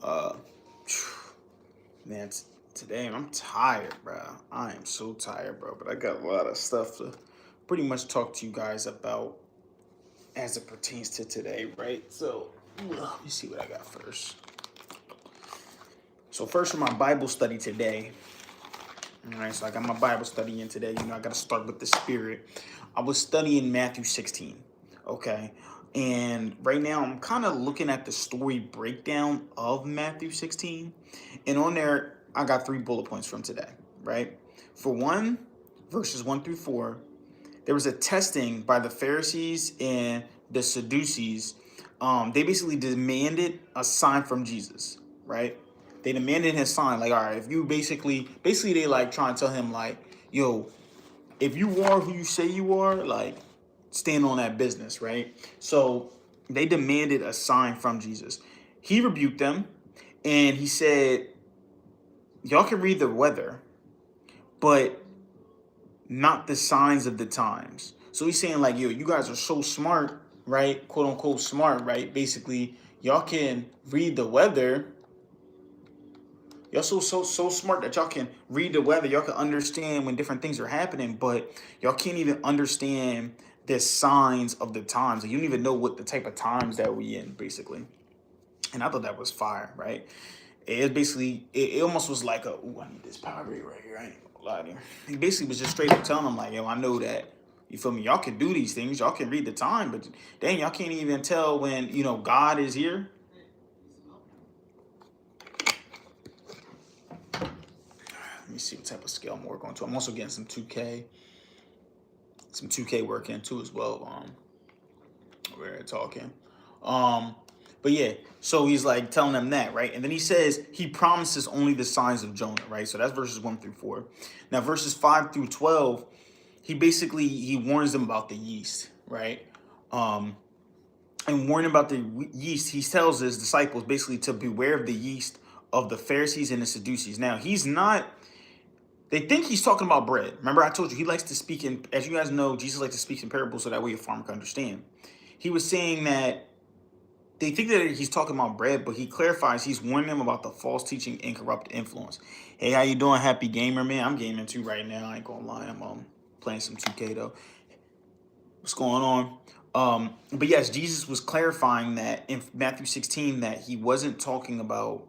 Uh, man, today I'm tired, bro. I am so tired, bro. But I got a lot of stuff to pretty much talk to you guys about as it pertains to today, right? So let me see what I got first. So first, for my Bible study today. All right, so I got my Bible study in today. I got to start with the spirit. I was studying Matthew 16. Okay. And right now I'm kind of looking at the story breakdown of Matthew 16. And on there, I got 3 bullet points from today, right? For one, verses 1 through 4, there was a testing by the Pharisees and the Sadducees. They basically demanded a sign from Jesus, right? They demanded his sign, like, all right, if you basically they like trying to tell him like, yo, if you are who you say you are, like, stand on that business, right? So they demanded a sign from Jesus. He rebuked them, and he said, y'all can read the weather, but not the signs of the times. So he's saying like, yo, you guys are so smart, right? Quote unquote smart, right? Basically, y'all can read the weather. Y'all so smart that y'all can read the weather. Y'all can understand when different things are happening, but y'all can't even understand the signs of the times. Like, you don't even know what the type of times that we in, basically. And I thought that was fire, right? It basically, it almost was like ooh, I need this Powerade right here. I ain't gonna lie to you. He basically was just straight up telling them like, yo, I know that, you feel me? Y'all can do these things. Y'all can read the time, but dang, y'all can't even tell when, God is here. Let me see what type of scale I'm working on too. I'm also getting some 2K work in too as well. We're talking. Um, but yeah, so he's like telling them that, right? And then he says he promises only the signs of Jonah, right? So that's verses 1 through 4. Now verses 5 through 12, he warns them about the yeast, right? Um, and warning about the yeast, he tells his disciples basically to beware of the yeast of the Pharisees and the Sadducees. Now he's not. They think he's talking about bread. Remember, I told you he likes to speak in, as you guys know, Jesus likes to speak in parables so that way a farmer can understand. He was saying that they think that he's talking about bread, but he clarifies he's warning them about the false teaching and corrupt influence. Hey, how you doing, happy gamer, man? I'm gaming too right now. I ain't gonna lie. I'm playing some 2K though. What's going on? But yes, Jesus was clarifying that in Matthew 16 that he wasn't talking about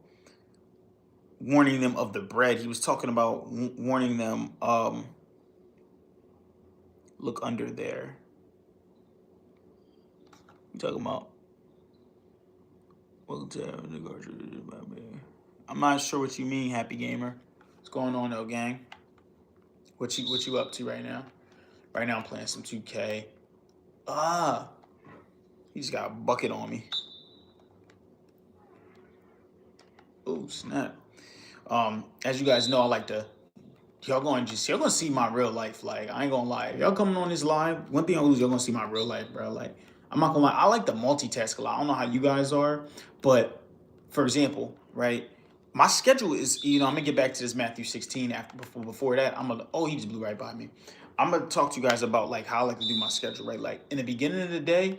warning them of the bread. He was talking about warning them. Look under there. You talking about? I'm not sure what you mean, happy gamer. What's going on though, gang? What you up to right now? Right now I'm playing some 2K. Ah, he just got a bucket on me. Oh snap. As you guys know, I like to y'all gonna see my real life. Like, I ain't gonna lie. If y'all coming on this live, one thing I lose, y'all gonna see my real life, bro. Like, I'm not gonna lie. I like to multitask a lot. I don't know how you guys are, but for example, right? My schedule is, I'm gonna get back to this Matthew 16 before that. He just blew right by me. I'm gonna talk to you guys about like how I like to do my schedule, right? Like in the beginning of the day,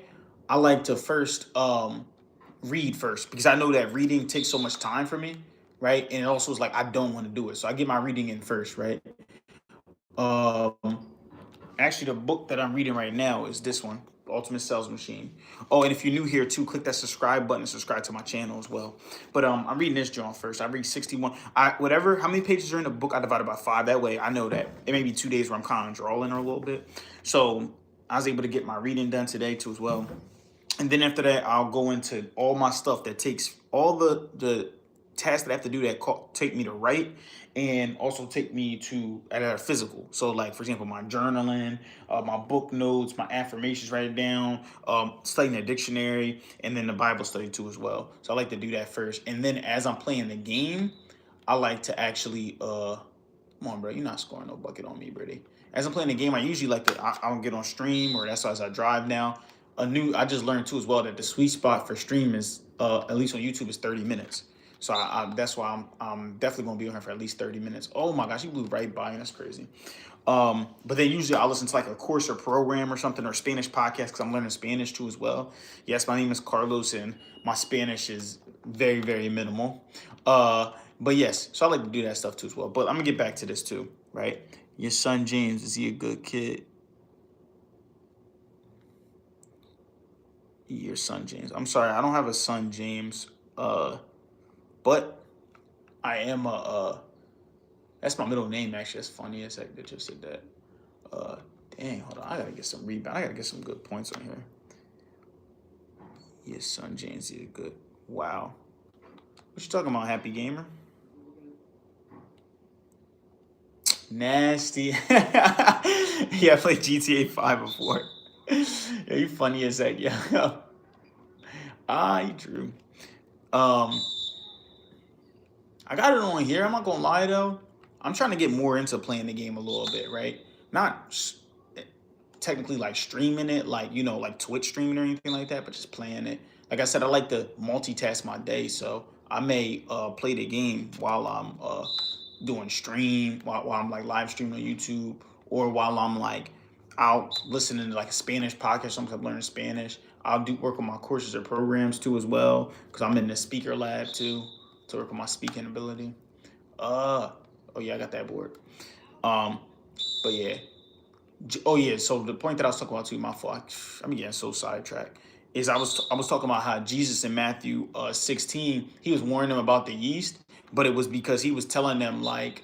I like to first read first because I know that reading takes so much time for me, right? And it also is like I don't want to do it. So I get my reading in first, right? Actually, the book that I'm reading right now is this one, The Ultimate Sales Machine. Oh, and if you're new here too, click that subscribe button and subscribe to my channel as well. But I'm reading this joint first. I read 61. How many pages are in the book, I divided by 5. That way I know that it may be 2 days where I'm kind of drawing a little bit. So I was able to get my reading done today too as well. And then after that, I'll go into all my stuff that takes all the tasks that I have to do that take me to write and also take me to at a physical. So like, for example, my journaling, my book notes, my affirmations, write it down, studying the dictionary, and then the Bible study too as well. So I like to do that first. And then as I'm playing the game, I like to actually, come on, bro, you're not scoring no bucket on me, Brady. As I'm playing the game, I usually like to, I'll get on stream, or that's as I drive now. I just learned too as well that the sweet spot for stream is, at least on YouTube, is 30 minutes. So that's why I'm definitely gonna be on here for at least 30 minutes. Oh my gosh, you blew right by me. That's crazy. But then usually I'll listen to like a course or program or something, or Spanish podcast, because I'm learning Spanish too as well. Yes, my name is Carlos and my Spanish is very, very minimal. But yes, so I like to do that stuff too as well. But I'm gonna get back to this too, right? Your son James, is he a good kid? Your son James. I'm sorry, I don't have a son James. But I am a that's my middle name actually. That's funny as heck that just said that. Uh Dang, hold on. I gotta get some rebound. I gotta get some good points on here. Your son James is good. Wow. What you talking about, Happy Gamer? Nasty. Yeah, I played GTA 5 before. Yeah, you funny as heck, yeah. You drew. Um, I got it on here. I'm not gonna lie though. I'm trying to get more into playing the game a little bit, right? Not technically like streaming it, like like Twitch streaming or anything like that, but just playing it. Like I said, I like to multitask my day, so I may play the game while I'm doing stream, while I'm like live streaming on YouTube, or while I'm like out listening to like a Spanish podcast. Sometimes I'm learning Spanish. I'll do work on my courses or programs too as well, because I'm in the speaker lab too to work on my speaking ability. Oh yeah, I got that board. Um, but yeah, oh yeah. So the point that I was talking about too, my fault. I'm getting so sidetracked. Is I was talking about how Jesus in Matthew 16, he was warning them about the yeast, but it was because he was telling them like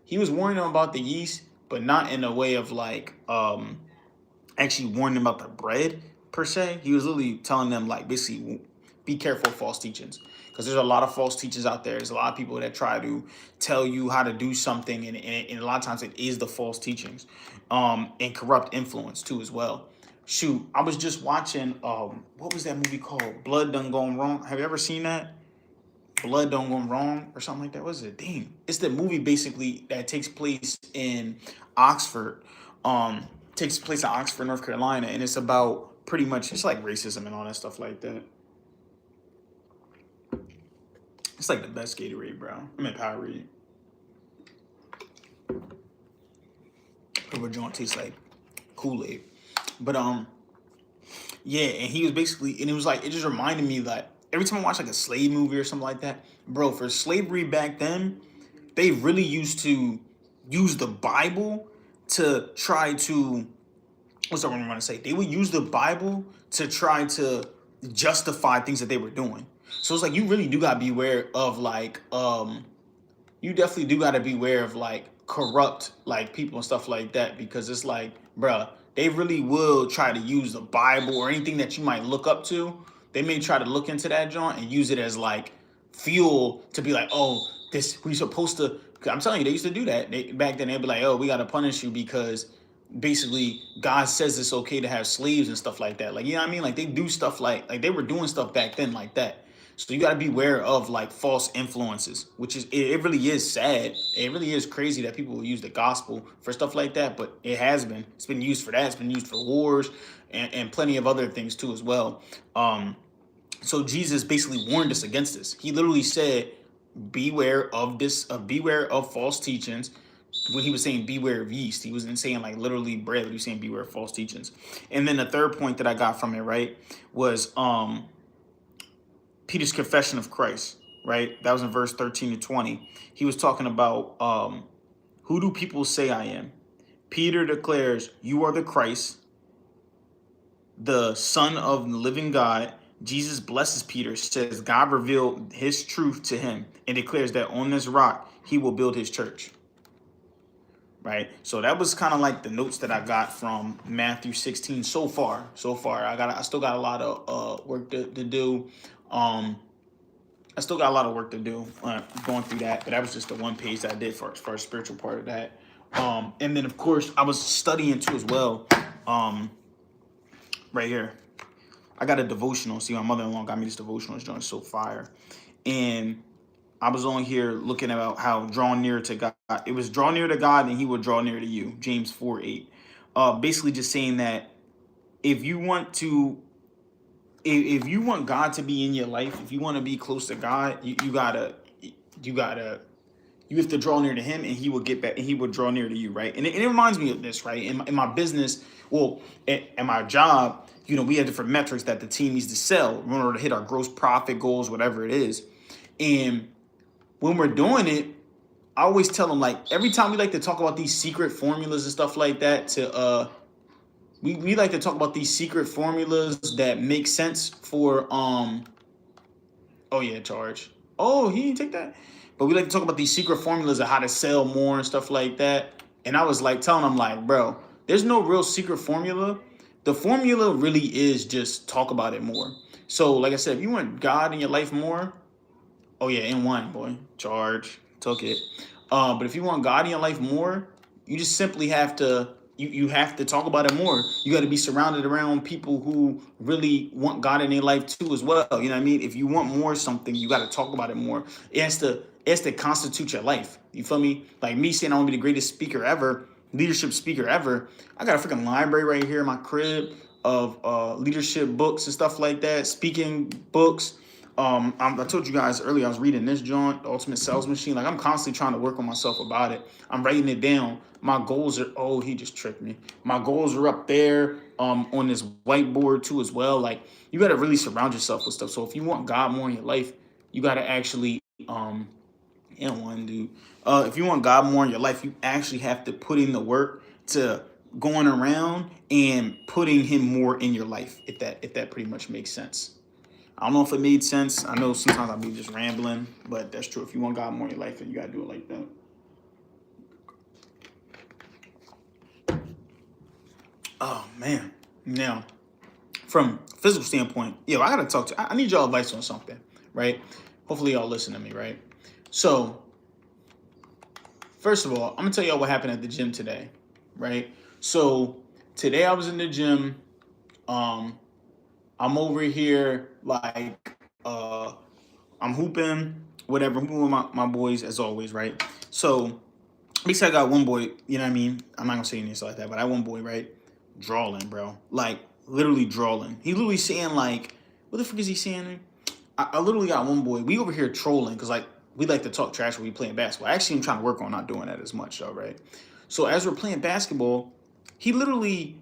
he was warning them about the yeast, but not in a way of like actually warning them about the bread per se. He was literally telling them like basically be careful of false teachings, because there's a lot of false teachers out there. There's a lot of people that try to tell you how to do something, and a lot of times it is the false teachings, and corrupt influence too as well. Shoot, I was just watching what was that movie called? Blood Done Gone Wrong. Have you ever seen that? Blood Don't Go Wrong or something like that. What is it? Dang. It's the movie basically that takes place in Oxford. Takes place in Oxford, North Carolina, and it's about pretty much it's like racism and all that stuff like that. It's like the best Gatorade, bro. I mean Powerade. What joint tastes like Kool-Aid. But yeah, and he was basically, and it was like, it just reminded me that every time I watch like a slave movie or something like that, bro, for slavery back then, they really used to use the Bible to try to, what's the word I want to say? They would use the Bible to try to justify things that they were doing. So it's like, you really do gotta be aware of like, you definitely do got to be aware of like corrupt like people and stuff like that, because it's like, bruh, they really will try to use the Bible or anything that you might look up to. They may try to look into that joint and use it as like fuel to be like, oh, this we supposed to. I'm telling you, they used to do that. Back then, they'd be like, oh, we got to punish you because basically God says it's okay to have slaves and stuff like that. Like, you know what I mean? Like they do stuff like they were doing stuff back then like that. So you got to be aware of like false influences, which is it really is sad. It really is crazy that people will use the gospel for stuff like that, but it has been. It's been used for that. It's been used for wars and plenty of other things too as well. So Jesus basically warned us against this. He literally said, beware of this, beware of false teachings. When he was saying beware of yeast, he wasn't saying like literally bread, but he was saying beware of false teachings. And then the third point that I got from it, right, was Peter's confession of Christ, right? That was in verse 13 to 20. He was talking about who do people say I am? Peter declares, you are the Christ, the Son of the living God. Jesus blesses Peter, says God revealed his truth to him, and declares that on this rock he will build his church. Right? So that was kind of like the notes that I got from Matthew 16 so far. I still got a lot of work to do. I still got a lot of work to do going through that, but that was just the one page that I did for a spiritual part of that. And then of course I was studying too as well. Right here, I got a devotional. See, my mother-in-law got me this devotional. It's doing so fire, and I was on here looking about how draw near to God. It was draw near to God, and He will draw near to you. James 4:8. Basically, just saying that if you want to. If you want God to be in your life, if you want to be close to God, you gotta You have to draw near to him, and he will get back, and he will draw near to you, right? And it reminds me of this, right? In my business, well, at my job, we have different metrics that the team needs to sell in order to hit our gross profit goals, whatever it is. And when we're doing it, I always tell them, like, every time we like to talk about these secret formulas and stuff like that we like to talk about these secret formulas that make sense for oh yeah, charge. Oh, he didn't take that. But we like to talk about these secret formulas of how to sell more and stuff like that. And I was like telling him, like, bro, there's no real secret formula. The formula really is just talk about it more. So, like I said, if you want God in your life more, oh yeah, in one, boy, charge, took it. But if you want God in your life more, you just simply have to you have to talk about it more. You got to be surrounded around people who really want God in their life too as well. You know what I mean? If you want more something, you got to talk about it more. It has to constitute your life. You feel me? Like me saying I want to be the greatest speaker ever, leadership speaker ever. I got a freaking library right here in my crib of leadership books and stuff like that, speaking books. I told you guys earlier, I was reading this joint, The Ultimate Sales Machine. Like, I'm constantly trying to work on myself about it. I'm writing it down. My goals are, oh, he just tricked me. My goals are up there on this whiteboard too as well. Like, you got to really surround yourself with stuff. So if you want God more in your life, you got to actually, if you want God more in your life, you actually have to put in the work to going around and putting him more in your life, if that pretty much makes sense. I don't know if it made sense. I know sometimes I'll be just rambling, but that's true. If you want God more in your life, then you got to do it like that. Oh, man. Now, from a physical standpoint, I got to talk to, I need y'all advice on something, right? Hopefully y'all listen to me, right? So, first of all, I'm going to tell y'all what happened at the gym today, right? So, today I was in the gym. I'm over here like I'm hooping, whatever, hooping with my boys as always, right? So basically I got one boy, you know what I mean? I'm not gonna say anything like that, but I got one boy, right? Drawing, bro. Like literally drawing. He literally saying like, what the frick is he saying? I literally got one boy. We over here trolling because like we like to talk trash when we playing basketball. Actually, I'm trying to work on not doing that as much, though, right? So as we're playing basketball, he literally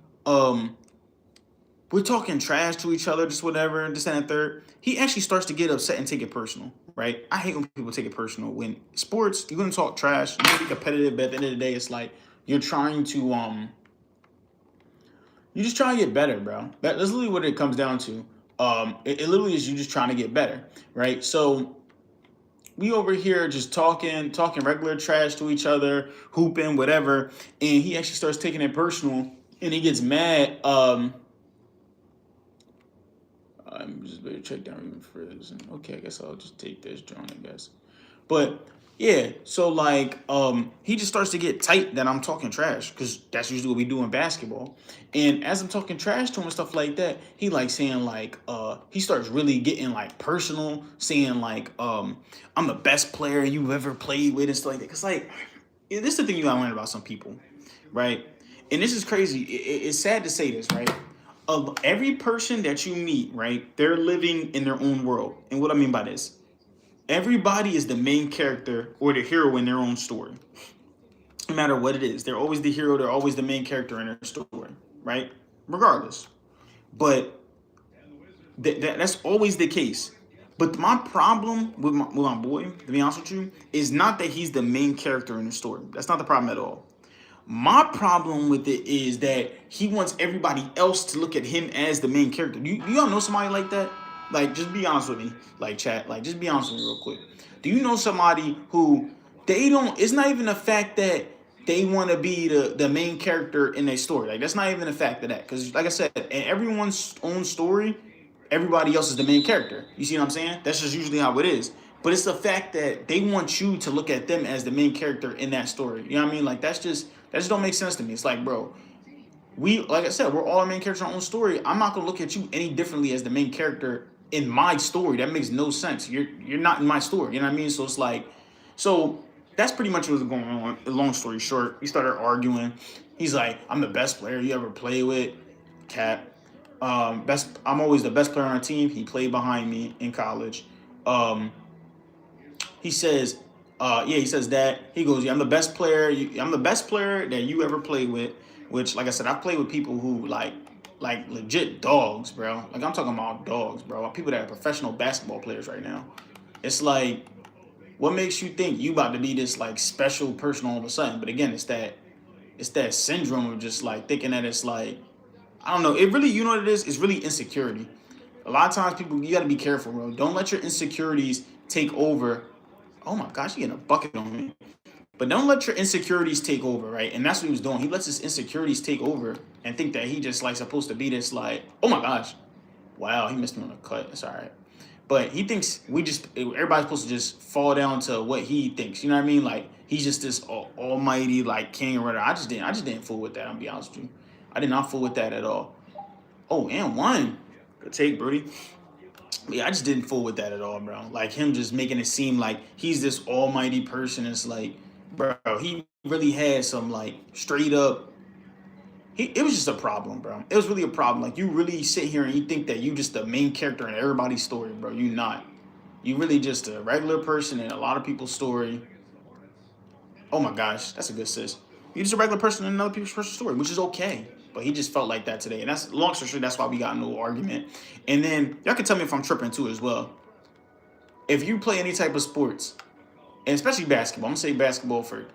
we're talking trash to each other, just whatever, this and that third. He actually starts to get upset and take it personal, right? I hate when people take it personal. When sports, you're gonna talk trash, you're gonna be competitive, but at the end of the day, it's like you're trying to you just trying to get better, bro. That's literally what it comes down to. It literally is you just trying to get better, right? So we over here just talking regular trash to each other, hooping, whatever, and he actually starts taking it personal and he gets mad. I'm just better check down even further. Okay, I guess I'll just take this joint, I guess. But yeah, so like he just starts to get tight that I'm talking trash because that's usually what we do in basketball. And as I'm talking trash to him and stuff like that, he like saying like he starts really getting like personal, saying like I'm the best player you've ever played with and stuff like that. Cause like this is the thing you gotta learn about some people, right? And this is crazy. It's sad to say this, right? Of every person that you meet, right, they're living in their own world. And what I mean by this, everybody is the main character or the hero in their own story. No matter what it is, they're always the hero, they're always the main character in their story, right? Regardless. But that's always the case. But my problem with my boy, to be honest with you, is not that he's the main character in the story. That's not the problem at all. My problem with it is that he wants everybody else to look at him as the main character. Do y'all know somebody like that? Like, just be honest with me, like chat. Like, just be honest with me real quick. Do you know somebody who they don't? It's not even the fact that they want to be the main character in their story. Like, that's not even the fact of that. Because, like I said, in everyone's own story, everybody else is the main character. You see what I'm saying? That's just usually how it is. But it's the fact that they want you to look at them as the main character in that story. You know what I mean? Like that just don't make sense to me. It's like, bro, like I said, we're all our main characters in our own story. I'm not gonna look at you any differently as the main character in my story. That makes no sense. You're not in my story. You know what I mean? So it's like, so that's pretty much what was going on. Long story short, we started arguing. He's like, I'm the best player you ever play with. Cap. I'm always the best player on our team. He played behind me in college. He says, Yeah, he says that. He goes, yeah, I'm the best player. I'm the best player that you ever played with. Which, like I said, I've played with people who like legit dogs, bro. Like I'm talking about dogs, bro. People that are professional basketball players right now. It's like, what makes you think you about to be this like special person all of a sudden? But again, it's that syndrome of just like thinking that it's like, I don't know. It really, you know what it is? It's really insecurity. A lot of times, people, you got to be careful, bro. Don't let your insecurities take over. Oh my gosh, you getting a bucket on me. But don't let your insecurities take over, right? And that's what he was doing. He lets his insecurities take over and think that he just like supposed to be this like, oh my gosh, wow, he missed me on a cut. It's all right. But he thinks everybody's supposed to just fall down to what he thinks. You know what I mean? Like he's just this almighty like king or whatever. I just didn't fool with that. I'll be honest with you. I did not fool with that at all. Oh, and one. Good take, Brody. Yeah, I just didn't fool with that at all, bro. Like him just making it seem like he's this almighty person. It's like, bro, he really had some like straight up. It was just a problem, bro. It was really a problem. Like you really sit here and you think that you just the main character in everybody's story, bro. You not. You really just a regular person in a lot of people's story. Oh my gosh, that's a good sis. You're just a regular person in another people's story, which is okay. But he just felt like that today, and that's long story short. That's why we got into an argument. And then y'all can tell me if I'm tripping too as well. If you play any type of sports, and especially basketball, I'm gonna say basketball for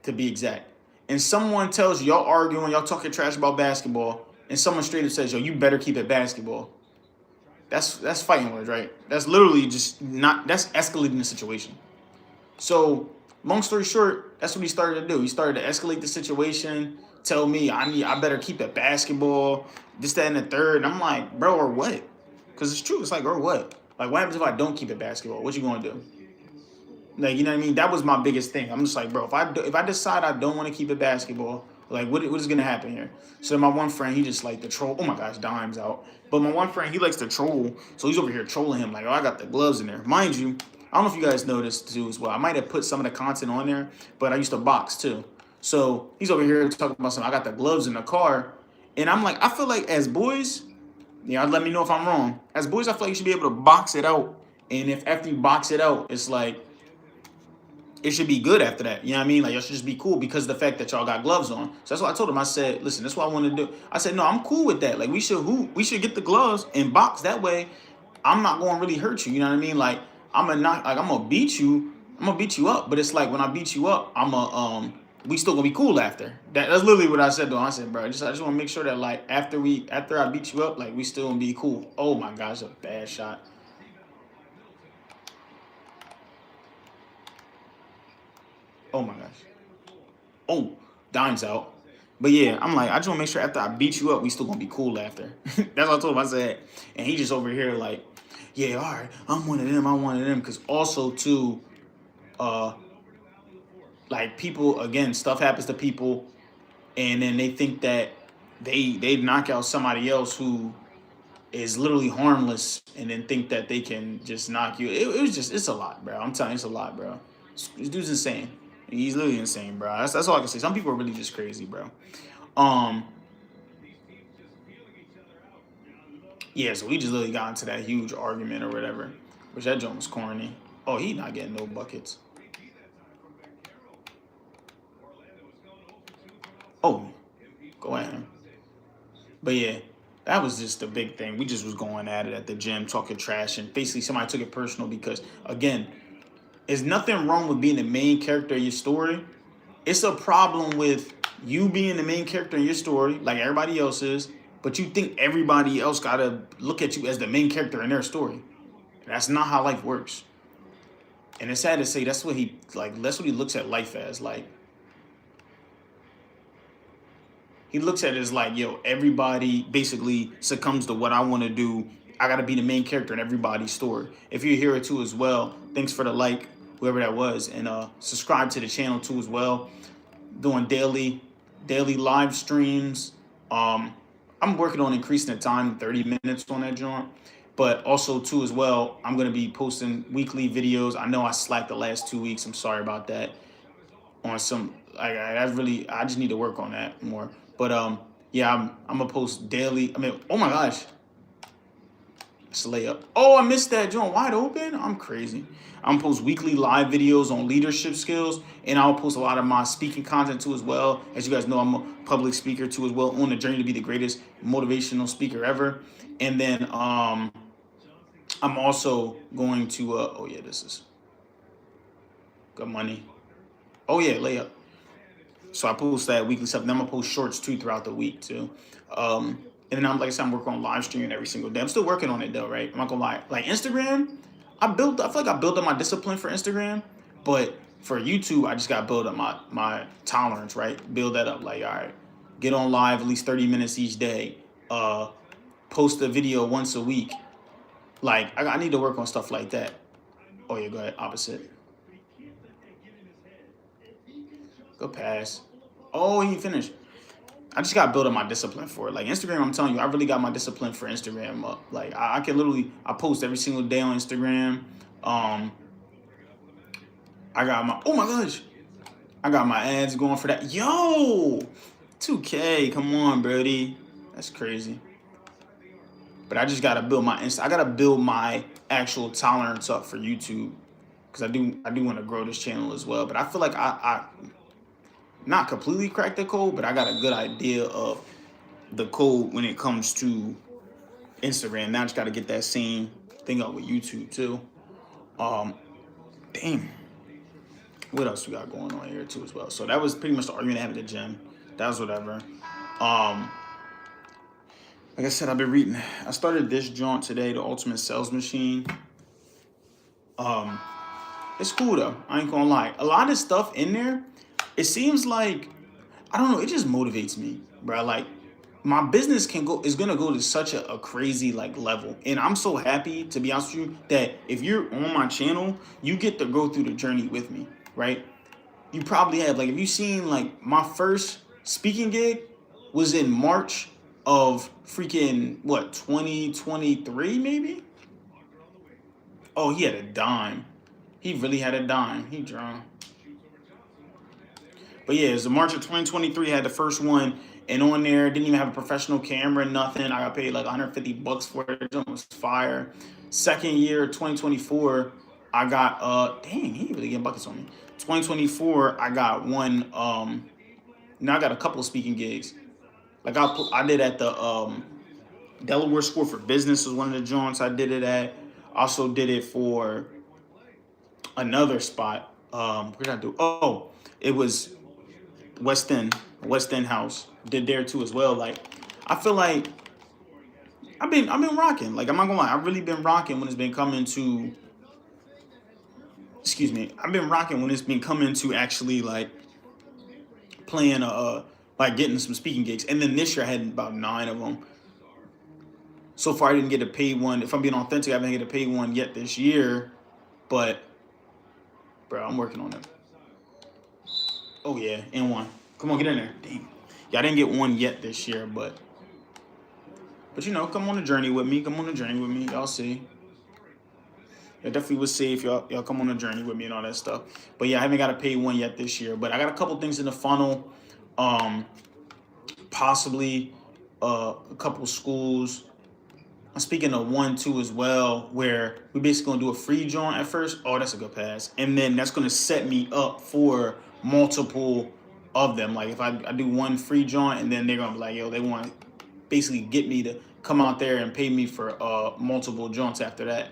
to be exact, and someone tells you y'all arguing, y'all talking trash about basketball, and someone straight up says, "Yo, you better keep it basketball." That's fighting words, right? That's literally just not. That's escalating the situation. So, long story short, that's what he started to do. He started to escalate the situation, tell me I better keep it basketball, this, that, and the third. And I'm like, bro, or what? Because it's true. It's like, or what? Like, what happens if I don't keep it basketball? What you gonna do? Like, you know what I mean? That was my biggest thing. I'm just like, bro, if I decide I don't want to keep it basketball, like, what is gonna happen here? So my one friend, he just like the troll. Oh my gosh, dimes out. But my one friend, he likes to troll, so he's over here trolling him. Like, oh, I got the gloves in there, mind you. I don't know if you guys noticed too as well. I might have put some of the content on there, but I used to box too. So he's over here talking about something. I got the gloves in the car, and I'm like, I feel like as boys, yeah, let me know if I'm wrong. As boys, I feel like you should be able to box it out, and if after you box it out, it's like it should be good after that. You know what I mean? Like, y'all should just be cool because of the fact that y'all got gloves on. So that's what I told him. I said, listen, that's what I want to do. I said, no, I'm cool with that. Like, we should get the gloves and box. That way, I'm not going to really hurt you. You know what I mean? Like, I'm gonna beat you. I'm gonna beat you up. But it's like when I beat you up, we still gonna be cool after. That's literally what I said though. I said, bro, I just want to make sure that like after I beat you up, like we still gonna be cool. Oh my gosh, a bad shot. Oh my gosh. Oh, dime's out. But yeah, I'm like, I just want to make sure after I beat you up, we still gonna be cool after. That's what I told him. I said, and he just over here like, yeah, all right, I'm one of them. I'm one of them. Because also too, uh, like people again, stuff happens to people, and then they think that they knock out somebody else who is literally harmless, and then think that they can just knock you. It was just it's a lot, bro. I'm telling you, it's a lot, bro. This dude's insane. He's literally insane, bro. That's all I can say. Some people are really just crazy, bro. Um, yeah, so we just literally got into that huge argument or whatever, which that joint was corny. Oh, he not getting no buckets. Oh, go at him. But yeah, that was just the big thing. We just was going at it at the gym, talking trash, and basically somebody took it personal because, again, there's nothing wrong with being the main character of your story. It's a problem with you being the main character in your story, like everybody else is, but you think everybody else gotta look at you as the main character in their story. That's not how life works. And it's sad to say that's what he like. That's what he looks at life as. Like he looks at it as like, yo, everybody basically succumbs to what I want to do. I got to be the main character in everybody's story. If you're here too as well, thanks for the like, whoever that was, and subscribe to the channel too as well. Doing daily live streams. I'm working on increasing the time, 30 minutes on that joint. But also too as well, I'm gonna be posting weekly videos. I know I slacked the last 2 weeks. I'm sorry about that. On some, I just need to work on that more. But yeah, I'm gonna post daily. I mean, oh my gosh, It's a layup. Oh, I missed that joint wide open. I'm crazy. I'm post weekly live videos on leadership skills, and I'll post a lot of my speaking content too as well. As you guys know, I'm a public speaker too as well, on the journey to be the greatest motivational speaker ever. And then I'm also going to oh yeah, this is good money. Oh yeah, layup. So I post that weekly stuff. Then I'm gonna post shorts too throughout the week too. And then I'm like I said, I'm working on live streaming every single day. I'm still working on it though, right? I'm not gonna lie. Like Instagram, I feel like I built up my discipline for Instagram, but for YouTube, I just gotta build up my tolerance, right? Build that up. Like, all right, get on live at least 30 minutes each day. Post a video once a week. Like, I need to work on stuff like that. Oh yeah, go ahead. Opposite. Go pass. Oh, he finished. I just got to build up my discipline for it. Like Instagram, I'm telling you, I really got my discipline for Instagram up. Like I can literally, I post every single day on Instagram. I got my, oh my gosh, I got my ads going for that. Yo, 2K, come on, Brody. That's crazy. But I just got to build my I got to build my actual tolerance up for YouTube. Because I do want to grow this channel as well. But I feel like I not completely cracked the code, but I got a good idea of the code when it comes to Instagram. Now I just got to get that same thing up with YouTube too. Damn. What else we got going on here too as well? So that was pretty much the argument I had at the gym. That was whatever. Like I said, I've been reading. I started this joint today, the Ultimate Sales Machine. It's cool though. I ain't gonna lie. A lot of stuff in there, it seems like, I don't know, it just motivates me, bro. Like my business is gonna go to such a crazy like level. And I'm so happy, to be honest with you, that if you're on my channel, you get to go through the journey with me, right? You probably have, like, if you've seen, like, my first speaking gig was in March of freaking, what, 2023 maybe? Oh, he had a dime. He really had a dime. He drawn. But yeah, it was March of 2023. I had the first one, and on there, didn't even have a professional camera, nothing. I got paid like $150 for it. It was fire. Second year, 2024, I got dang, he really getting buckets on me. 2024, I got one. Now I got a couple of speaking gigs. Like I did at the Delaware School for Business was one of the joints I did it at. Also did it for another spot. What did I do? Oh, it was West End House. Did there too as well. Like I feel like I've been rocking. Like I'm not gonna lie, I've really been rocking when it's been coming to. Excuse me. I've been rocking when it's been coming to actually like playing like getting some speaking gigs. And then this year I had about 9 of them. So far I didn't get a paid one. If I'm being authentic, I haven't get a paid one yet this year. But bro, I'm working on it. Oh yeah, and one. Come on, get in there. Dang. Yeah, I didn't get one yet this year, but you know, come on a journey with me. Come on a journey with me. Y'all see. I definitely would say if y'all come on a journey with me and all that stuff. But yeah, I haven't got a paid one yet this year. But I got a couple things in the funnel. Possibly a couple schools. I'm speaking of one too as well, where we basically gonna do a free joint at first. Oh, that's a good pass. And then that's gonna set me up for multiple of them. Like if I do one free joint, and then they're gonna be like, yo, they want to basically get me to come out there and pay me for multiple joints after that.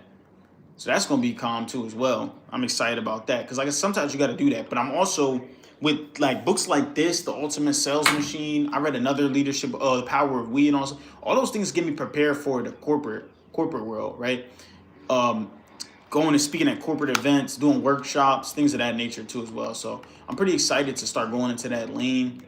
So that's going to be calm too as well. I'm excited about that because like sometimes you got to do that. But I'm also with like books like this, The Ultimate Sales Machine. I read another leadership, The Power of We, and also all those things get me prepared for the corporate world, right? Going and speaking at corporate events, doing workshops, things of that nature too as well. So I'm pretty excited to start going into that lane.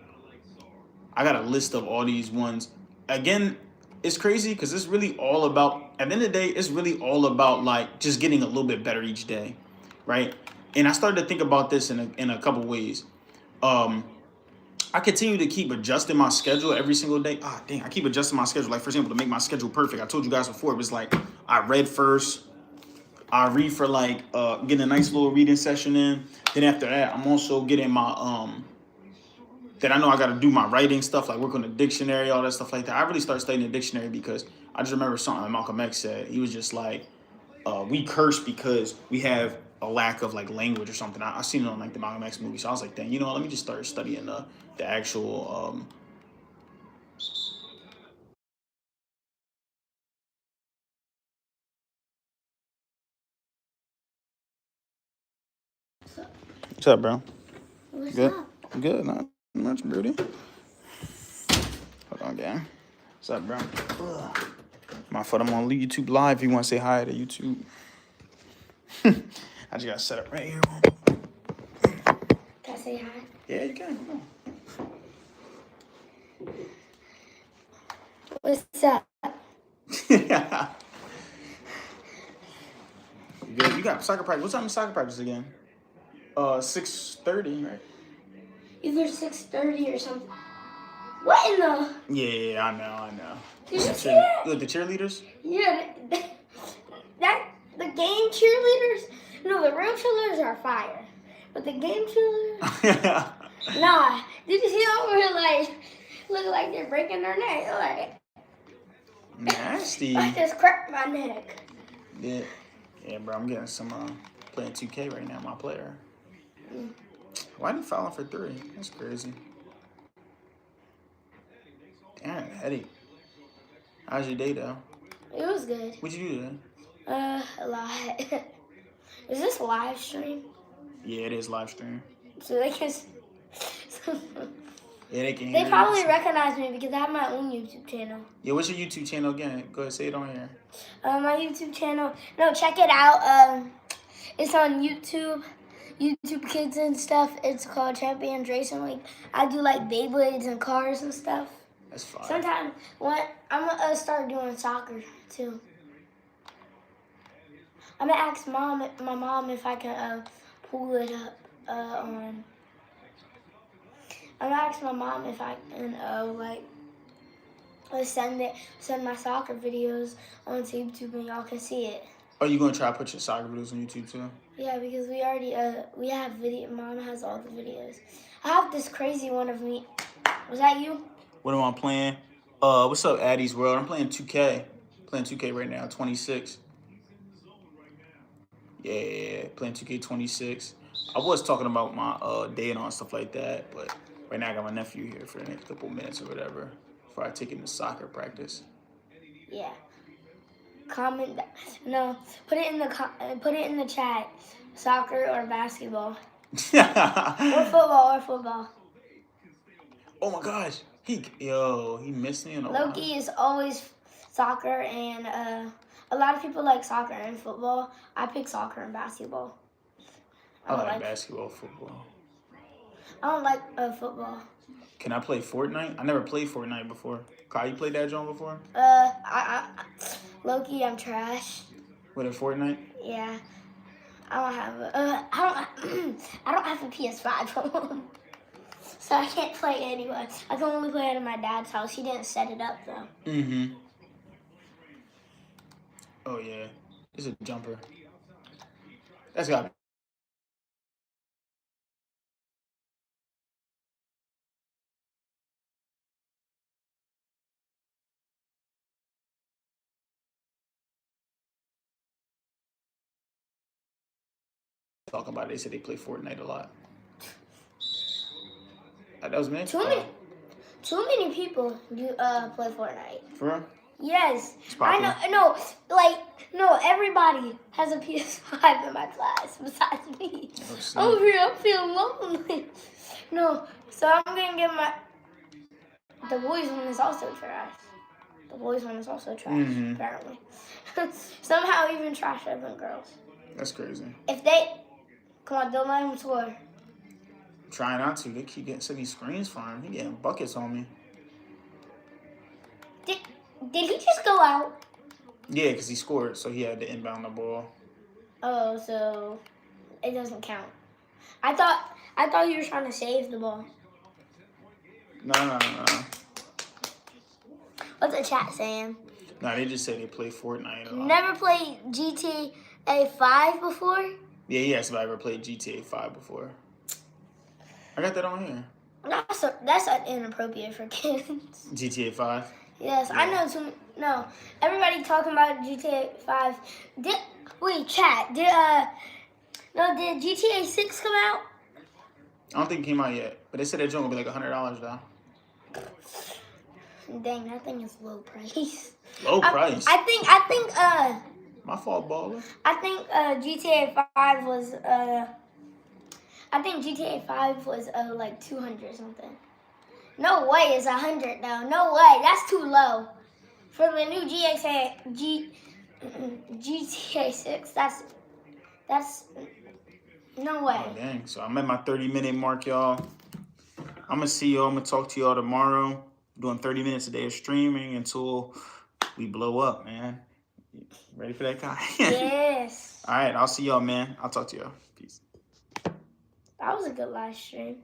I got a list of all these ones. Again, it's crazy because it's really all about, at the end of the day, it's really all about like just getting a little bit better each day, right? And I started to think about this in a couple ways. I continue to keep adjusting my schedule every single day. I keep adjusting my schedule. Like for example, to make my schedule perfect. I told you guys before, it was like I read first. I read for like getting a nice little reading session in. Then after that, I'm also getting my Then I know I got to do my writing stuff, like work on the dictionary, all that stuff like that. I really started studying the dictionary because I just remember something Malcolm X said. He was just like, we curse because we have a lack of like language or something. I seen it on like the Malcolm X movie, so I was like, dang, let me just start studying the actual. What's up, bro? What's Good. up? Good. Not much, Brody. Hold on, gang. What's up, bro? Ugh. My foot. I'm on YouTube Live. If you want to say hi to YouTube. I just got set up right here. Can I say hi? Yeah, you can. Come on. What's up? Yeah. Good. You got soccer practice. What time is soccer practice again? 6:30, right? Either 6:30 or something. What in the? Yeah, I know. Did you see that? Look, the cheerleaders? Yeah, the game cheerleaders. No, the real cheerleaders are fire, but the game cheerleaders. Nah. Did you see them where like look like they're breaking their neck? Like nasty. I just cracked my neck. Yeah, bro. I'm getting some playing 2K right now. My player. Why did he foul for 3? That's crazy. Damn, headache. How's your day though? It was good. What'd you do today? A lot. Is this live stream? Yeah, it is live stream. So they can. Yeah, they can. They probably recognize me because I have my own YouTube channel. Yeah, what's your YouTube channel again? Go ahead, say it on here. My YouTube channel. No, check it out. It's on YouTube. YouTube Kids and stuff. It's called Champions Racing League. I do like Beyblades and cars and stuff. That's fine. Sometimes I'm gonna start doing soccer too. I'm gonna ask my mom if I can pull it up on. I'm gonna ask my mom if I can send my soccer videos onto YouTube and y'all can see it. Are you gonna try to put your soccer videos on YouTube too? Yeah, because we already we have video. Mom has all the videos. I have this crazy one of me. Was that you? What am I playing? What's up, Addie's World? I'm playing 2K. Playing 2K right now, 26. Yeah, playing 2K 26. I was talking about my day and all stuff like that, but right now I got my nephew here for the next couple minutes or whatever before I take him to soccer practice. Yeah. Comment that. No, put it in the chat. Soccer or basketball. Or football. Oh my gosh. He missed me in a while. Loki is always soccer, and a lot of people like soccer and football. I pick soccer and basketball. I like basketball, football. I don't like football. Can I play Fortnite? I never played Fortnite before. Kyle, you played that John before? Loki, I'm trash. With a Fortnite? Yeah. I don't have a PS5. So I can't play anyway. I can only play it at my dad's house. He didn't set it up though. Mm-hmm. Oh yeah. It's a jumper. That's got talk about it. They said they play Fortnite a lot. That was me. Too many people do play Fortnite. For real? Yes. I know. No, everybody has a PS5 in my class besides me. Over here, I'm feeling lonely. No, so I'm gonna get the boys one is also trash. The boys one is also trash, apparently. Somehow even trasher than girls. That's crazy. Come on, don't let him score. Trying not to. They keep getting so many screens for him. He getting buckets on me. Did he just go out? Yeah, because he scored, so he had to inbound the ball. Oh, so it doesn't count. I thought you were trying to save the ball. No. What's the chat saying? Nah, they just say they play Fortnite a lot. Never played GTA 5 before? Yeah, he asked if I ever played GTA 5 before. I got that on here. That's inappropriate for kids. GTA 5. Yes, yeah. I know. No, everybody talking about GTA 5. Chat. Did GTA 6 come out? I don't think it came out yet, but they said that joint will be like $100 though. Dang, that thing is low price. Low price. I think. My fault, baller. I think GTA 5 was. I think GTA 5 was like 200 something. No way, it's 100 though. No way, that's too low. For the new GTA 6, that's no way. Oh, dang, so I'm at my 30-minute mark, y'all. I'm gonna see y'all. I'm gonna talk to y'all tomorrow. Doing 30 minutes a day of streaming until we blow up, man. Ready for that, guy? Yes. All right, I'll see y'all, man. I'll talk to y'all. Peace. That was a good live stream.